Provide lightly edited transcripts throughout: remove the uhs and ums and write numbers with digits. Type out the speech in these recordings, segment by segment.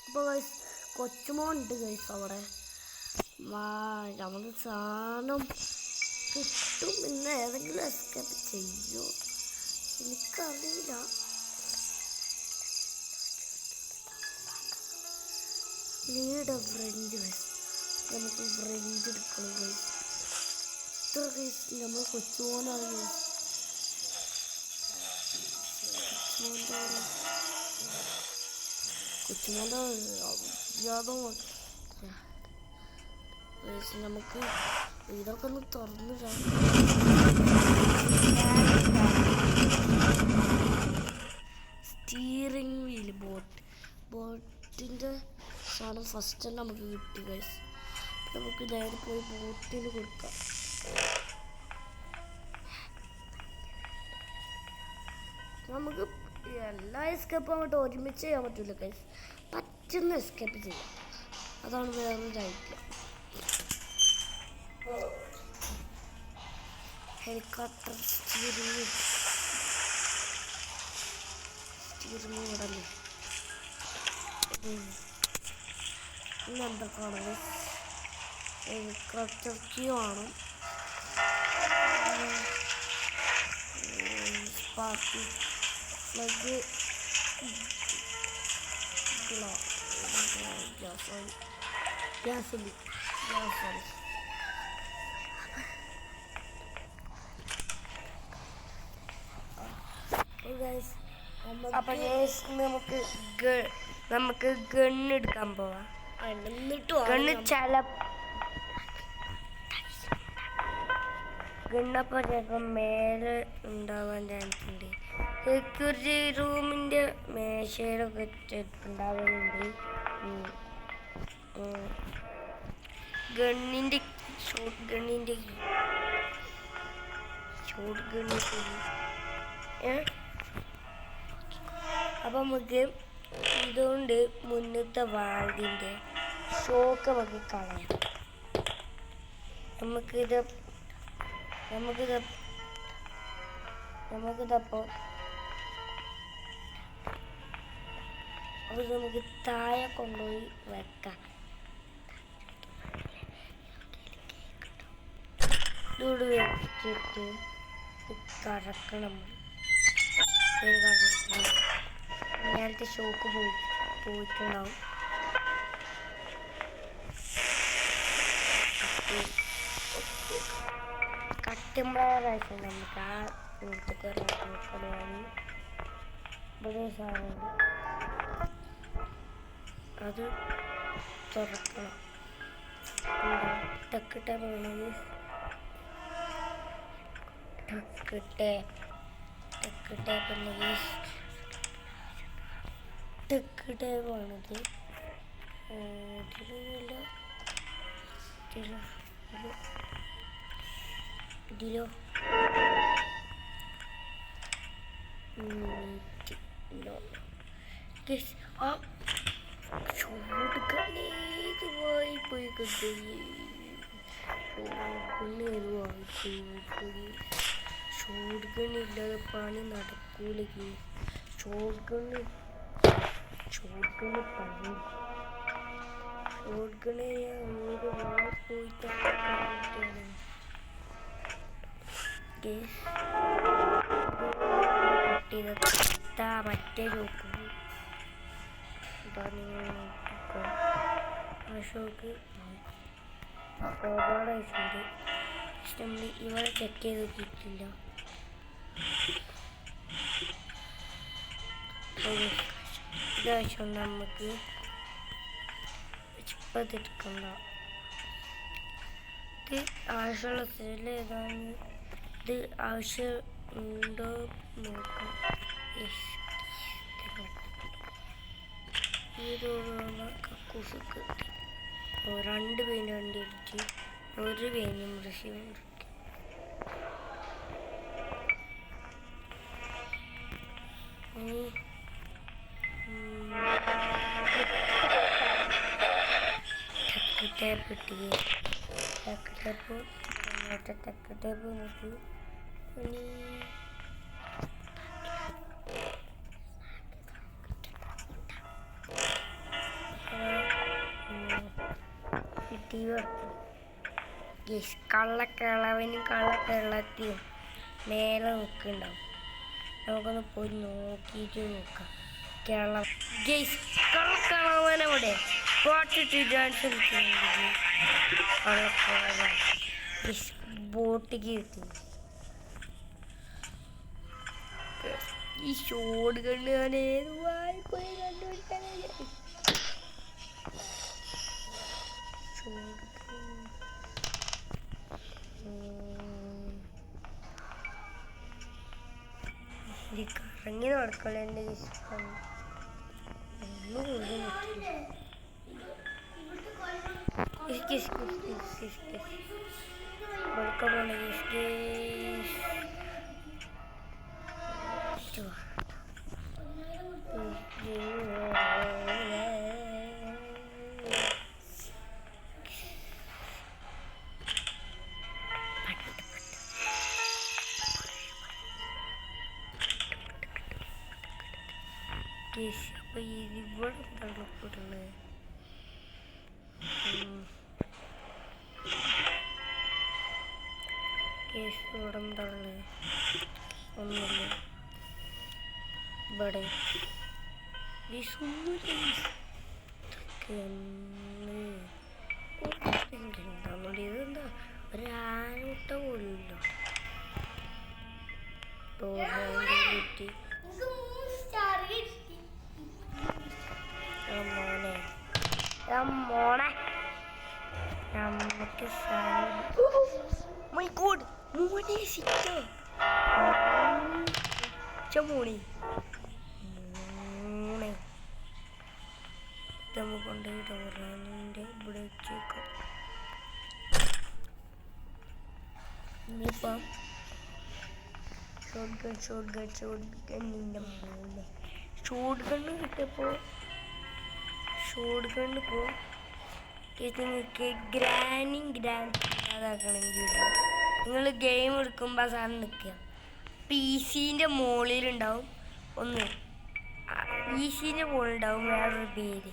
ഇപ്പോൾ ഗൈസ് കൊച്ചുമോൻ ഉണ്ട് ഗൈസ് അവിടെ. നമ്മൾ സാധനം കിട്ടും. ഇന്ന് ഏതെങ്കിലും എസ്കേപ്പ് ചെയ്യോ എനിക്കറിയില്ല. നീടെ ഫ്രണ്ട് ഗൈസ്, നമുക്ക് ഫ്രണ്ട് എടുക്കണം ഗൈസ്. ഇത്ര ഗൈസ് നമ്മൾ കൊച്ചുമോനാണ് ഗൈസ്. കൊച്ചുമോൻ്റെ യാദവും നമുക്ക് ഇതൊക്കെ ഒന്ന് തുറന്നിടാം. സ്റ്റീറിംഗ് വീല് ബോട്ടിൻ്റെ സാധനം ഫസ്റ്റ് തന്നെ നമുക്ക് കിട്ടി ഗൈസ്. നമുക്ക് നേരെ പോയി ബോട്ടിന് കൊടുക്കാം. നമുക്ക് എല്ലാ എസ്കേപ്പും അങ്ങോട്ട് ഒരുമിച്ച് ചെയ്യാൻ പറ്റില്ല ഗൈസ്. പറ്റുന്ന എസ്കേപ്പ് ചെയ്യാം, അതാണ് വേറൊരു ഐഡിയ. Helicopter steering ഇടല്ലേ. ഇന്ന് എന്തൊക്കെയാണ് ഹെലികോപ്റ്റർ ക്യൂ ആണ്. സ്പാർക്ക് ഫ്ലഗ് ഗ്യാസ് അപ്പൊ നമുക്ക് ഗണ്ണെടുക്കാൻ പോവാം. ഗണ്ണ് ഗണ്ണപ്പോൾ ചിലപ്പോൾ മേലെ ഉണ്ടാവാൻ ചാൻസ് ഉണ്ട്. സെക്യൂരിറ്റി റൂമിൻ്റെ മേശയിലൊക്കെ ഉണ്ടാവുന്നുണ്ട്. ഷോട്ട് ഗണ്ണിൻ്റെ അപ്പം നമുക്ക് ഇതുകൊണ്ട് മുന്നത്തെ വാൾവിൻ്റെ ഷോക്ക് നമുക്ക് കളയാം. നമുക്കിതപ്പോൾ നമുക്ക് താഴെ കൊണ്ടുപോയി വെക്കാം. ഇതോട് വെച്ചിട്ട് കറക്കണം. നേരത്തെ ഷോക്ക് പോയിട്ടുണ്ടാവും. കട്ടുമ്പോഴാണ് നമുക്ക് ആ നോക്കണമെങ്കിൽ ഇവിടെ സാധനമുണ്ട്, അത് തുറക്കണം. ടക്ക് ടേപ്പ് ഉണ്ടെങ്കിൽ ടക്ക് ടേപ്പാണിത്. ഇതിലോ ചൂടുകളേതുമായി പോയി ഷോട്ട് ഗണ്ണില്ലാതെ പണി നടക്കൂല. ഷോട്ട് ഗണ്ണ് പണി ഷോട്ട് ഗണ്ണ് ഒരു പോയിട്ടാണ് മറ്റേ ഷോക്ക് ആ ഷോക്ക് ഒരുപാട് ആയിട്ടുണ്ട്. പക്ഷെ നമ്മൾ ഇവിടെ ചെക്ക് ചെയ്ത് നോക്കിയിട്ടില്ല. ഇതാവശ്യം നമുക്ക് ഇപ്പം ഇതെടുക്കണ്ട. ഇത് ആവശ്യമുള്ള സ്ഥലം ഏതാണ്, ഇത് ആവശ്യം ഉണ്ടോ നോക്കാം. ഈരോടുള്ള കക്കൂസൊക്കെ 2 പെയിൻ്റ് വണ്ടി അടിച്ച് 1 പെയിനും റിസീവ് ടേപ്പ് നോക്കി. ടി വി കള്ളക്കിളവനും കള്ളക്കിളത്തിയും മേലെ നിൽക്കുന്നുണ്ടാവും. നമുക്കൊന്ന് പോയി നോക്കിയിട്ട് നോക്കാം. കേരളം കള്ളക്കിളവനവിടെ പാട്ടിട്ട് ഡാൻസ് കളിക്കുന്നുണ്ട്. കള്ളക്കിളവൻ ബോട്ടിക്ക് കിട്ടി. ഈ ഷോട്ട് കണ്ട് ഞാൻ ഏത് വായിപ്പോയി കണ്ടുപിടിക്കാനായി. കറങ്ങി നടക്കല എൻ്റെ ഇഷ്ടം. ഒന്നും പോലും അപ്പൊ ഇവിടെ തള്ളപ്പെടുന്നത് കേസ് ഇവിടെ എന്താണ് ഒന്നുമില്ല. ഇവിടെ ഇതെന്താ ഒരു ആനൂട്ട പോലുമില്ല. കുറ്റി മോനെ നമുക്ക് മോനെ സിറ്റോ മോണി മോണെ നമുക്ക് കൊണ്ടുപോയിട്ട് പറയാനുണ്ട്. ഇവിടെ വെച്ചേക്കാം. ഇനിയിപ്പം ഷോട്ട് ഗണ്ണിൻ്റെ മോനെ ഷോട്ട് ഗണ്ണ് കിട്ടിയപ്പോൾ നിങ്ങൾക്ക് ഗ്രാൻഡ് അതാക്കണമെങ്കിൽ നിങ്ങൾ ഗെയിം എടുക്കുമ്പോൾ സാധനം നിൽക്കുക. PC-ൻ്റെ മുകളിലുണ്ടാവും ഒന്ന്, PC-ൻ്റെ മുകളിലുണ്ടാവും വേറൊരു പേര്.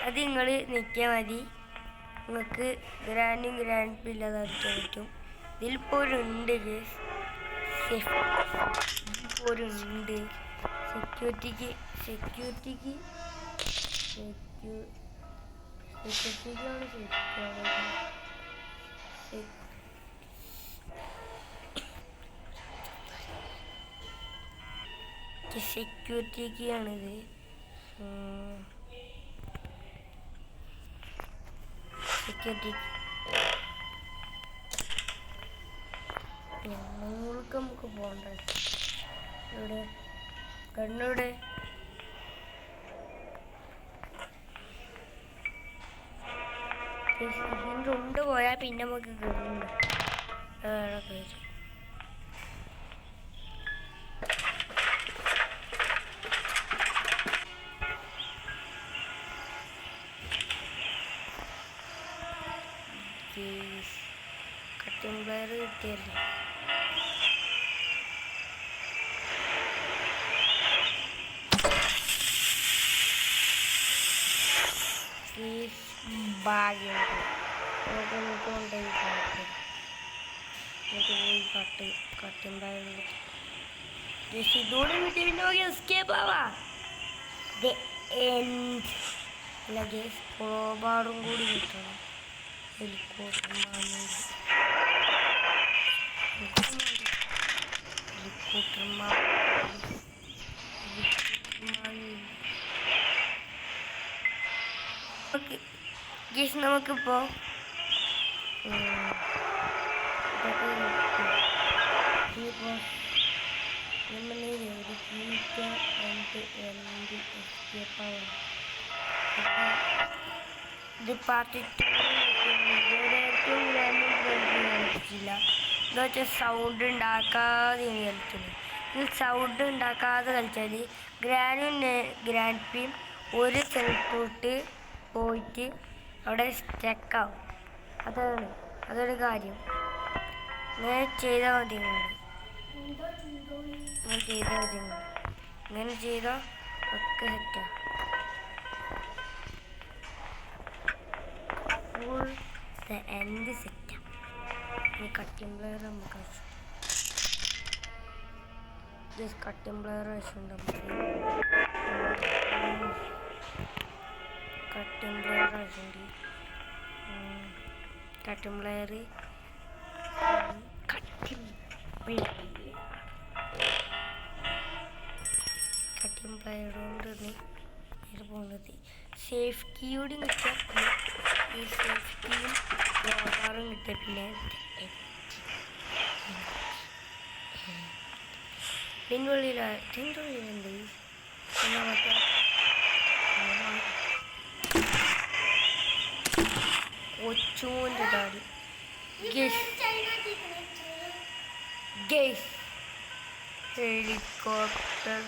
അത് നിങ്ങൾ നിൽക്കിയാൽ മതി. നിങ്ങൾക്ക് ഗ്രാൻഡ് ഇല്ലാതാക്കാൻ പറ്റും. ഇതിലിപ്പോൾ ഒരു ഉണ്ട് സെക്യൂരിറ്റിക്കാണ് സെക്യൂരിറ്റിക്കാണിത്. സെക്യൂരിറ്റി നമുക്ക് പോകണ്ട. ഇവിടെ കണ്ണൂടെ ഇതിൻ്റെ ഉണ്ട് പോയാൽ പിന്നെ നമുക്ക് കണ്ണുണ്ട്. അതാണ് പേര്. കട്ടിംഗ് പ്ലെയർ കിട്ടിയല്ലേ. ഭാഗ്യം നമുക്ക് കൊണ്ടുപോയി കട്ടിംഗ് പ്ലെയർ ഇതോടെ വീട്ടിൽ പിന്നെ എസ്കേപ്പ് ആവാ. അല്ല ഗേസ് പ്രോബാറും കൂടി കിട്ടണം. ഹെലികോപ്റ്റർ ഗേസ് നമുക്കിപ്പോൾ ഇനിയിപ്പോൾ നമ്മൾ ഇത് പാർട്ടി കളിച്ചില്ല എന്ന് വെച്ചാൽ സൗണ്ട് ഉണ്ടാക്കാതെ കളിക്കുന്നത്. ഇത് സൗണ്ട് ഉണ്ടാക്കാതെ കളിച്ചാൽ ഗ്രാൻഡ് പിയും ഒരു സ്ഥലത്തോട്ട് പോയിട്ട് അവിടെ സ്റ്റക്കാവും. അതൊരു കാര്യം. ഇങ്ങനെ ചെയ്താൽ മതി. ഇങ്ങനെ ചെയ്താൽ ഒക്കെ സെറ്റാണ്. എന്ത് സെറ്റാ. ഇനി കട്ടിംഗ് പ്ലെയർ നമുക്ക് കട്ടിംഗ് പ്ലെയർ ആവശ്യമുണ്ട്. കട്ടിംഗ് പ്ലെയർ ആവശ്യമുണ്ട്. കട്ടിംഗ് പ്ലെയർ കട്ടിംഗ് പ്ലെയർ കൊണ്ടാണ് ഇത് പോകുന്നത്. സേഫ്റ്റി കൂടി കിട്ടാൻ ഈ സേഫ്റ്റിയും വ്യാപാരം കിട്ടിയ പിന്നെ ഇതിനുള്ളിലുണ്ട് മറ്റേ കൊച്ചുമോൻ്റെ ഡാഡി ഗെയ്സ് ഹെലികോപ്റ്റർ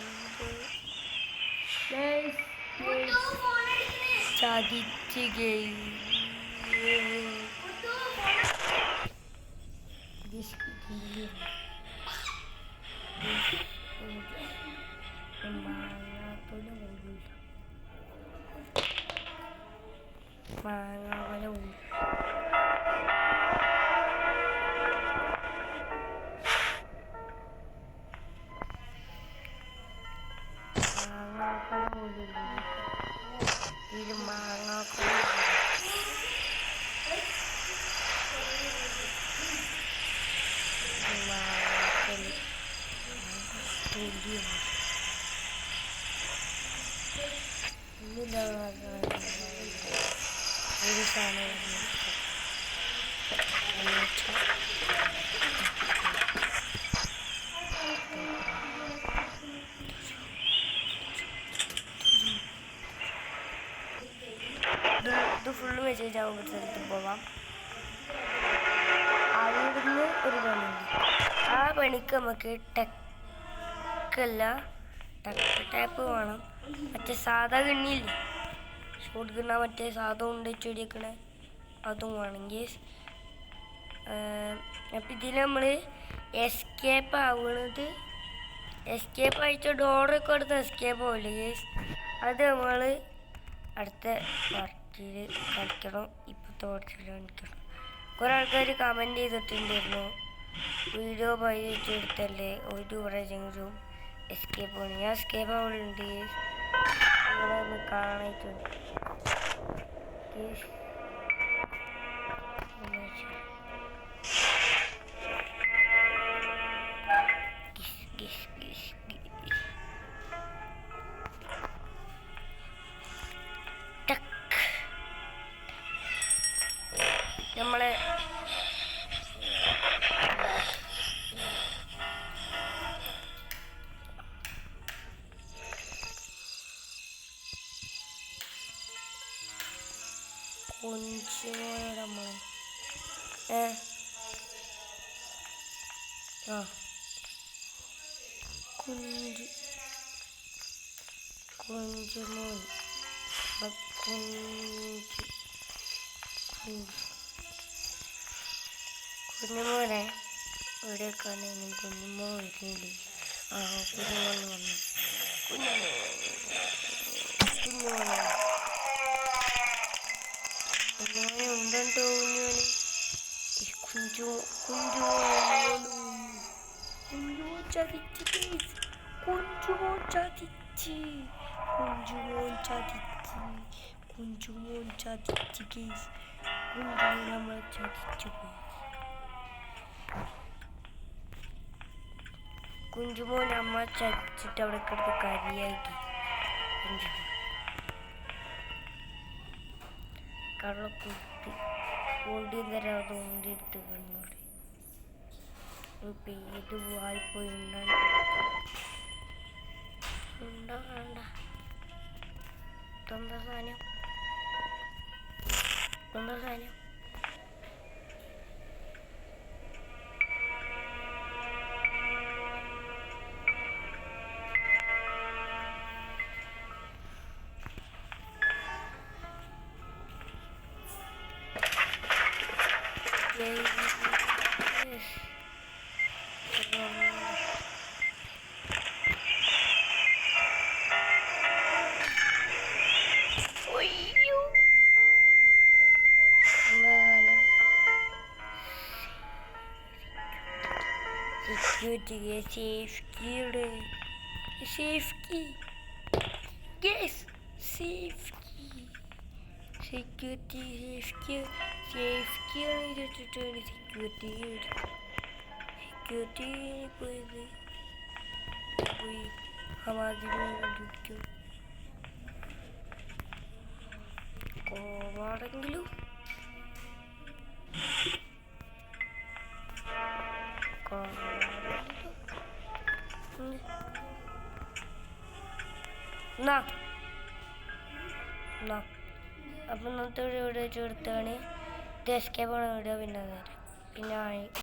ചതിച്ച് മാങ്ങാവല ഇത് മാങ്ങാക്കൊല ഒരു സാധനം ഇത് ഫുള്ള് വെച്ചിട്ട് ഒരു സ്ഥലത്ത് പോവാം. അവിടുന്ന് ഒരു പണിയുണ്ട്. ആ പണിക്ക് നമുക്ക് ടാപ്പ് വേണം. മറ്റേ സാധാ ഗണ്ണില്ലേ, ഷോട്ട് ഗണ്ണ, മറ്റേ സാധാ ഉണ്ട് ചെടിയൊക്കെ അതും വേണമെങ്കിൽ. അപ്പം ഇതിൽ നമ്മൾ എസ്കേപ്പ് ആവുന്നത്, എസ്കേപ്പ് അയച്ച ഡോറൊക്കെ എടുത്ത് എസ്കേപ്പ് ആവില്ലേ ഗേസ്, അത് നമ്മൾ അടുത്ത പാർട്ടിയിൽ കളിക്കണം. ഇപ്പോഴത്തെ പാർട്ടിയിൽ കളിക്കണം. കുറേ ആൾക്കാർ കമൻറ്റ് ചെയ്തിട്ടുണ്ടായിരുന്നു, വീഡിയോ എടുത്തല്ലേ ഒരു പ്രാവശ്യമെങ്കിലും എസ്കേപ്പ് ആണ്. ഞാൻ എസ്കേപ്പ് ആവുന്നുണ്ട്, നിങ്ങളൊന്ന് കാണിട്ടുണ്ട്. നമ്മളെ കൊഞ്ചുമോനെ നമ്മളെ കൊഞ്ചുമോൻ കുഞ്ഞുമോനെ എവിടെയൊക്കെയാണ് കുഞ്ഞുമോൻ വരുന്നില്ല. കുഞ്ഞുമോൻ വന്നു. കുഞ്ഞുമോനെ കുഞ്ഞുമോനെ ഉണ്ടോ കുഞ്ഞുമോനെ? കുഞ്ഞുമോൻ ചതിച്ച് കേസ്. കുഞ്ഞുമോൻ നമ്മളെ ചതിച്ചു പോയി. കുഞ്ചുമോൻ അമ്മ ചതിച്ചിട്ട് അവിടെ കിടന്ന് കരിയാക്കി. കള്ളക്കുത്തി ഓടി തരാം, അത് ഓടിയെടുത്ത് കണ്ണൂർ പേര് വായ്പോയി ഉണ്ടാകണ്ട. എന്താ സാധനം? സെക്യൂരിറ്റി സേഫ് കീയുടെ safe key yes safe key security safe കീയാണ് ഇരുട്ടിട്ടാണ് സെക്യൂരിറ്റി പോയത് പോയി ഹമാദിനെ കണ്ടുപിടിക്കും കോവാടെങ്കിലും അപ്പം ഇന്നത്തെ വീഡിയോ ഇവിടെ ചേർത്താണ് ഇത് എസ്കേപ്പാണ് വീഡിയോ പിന്നെ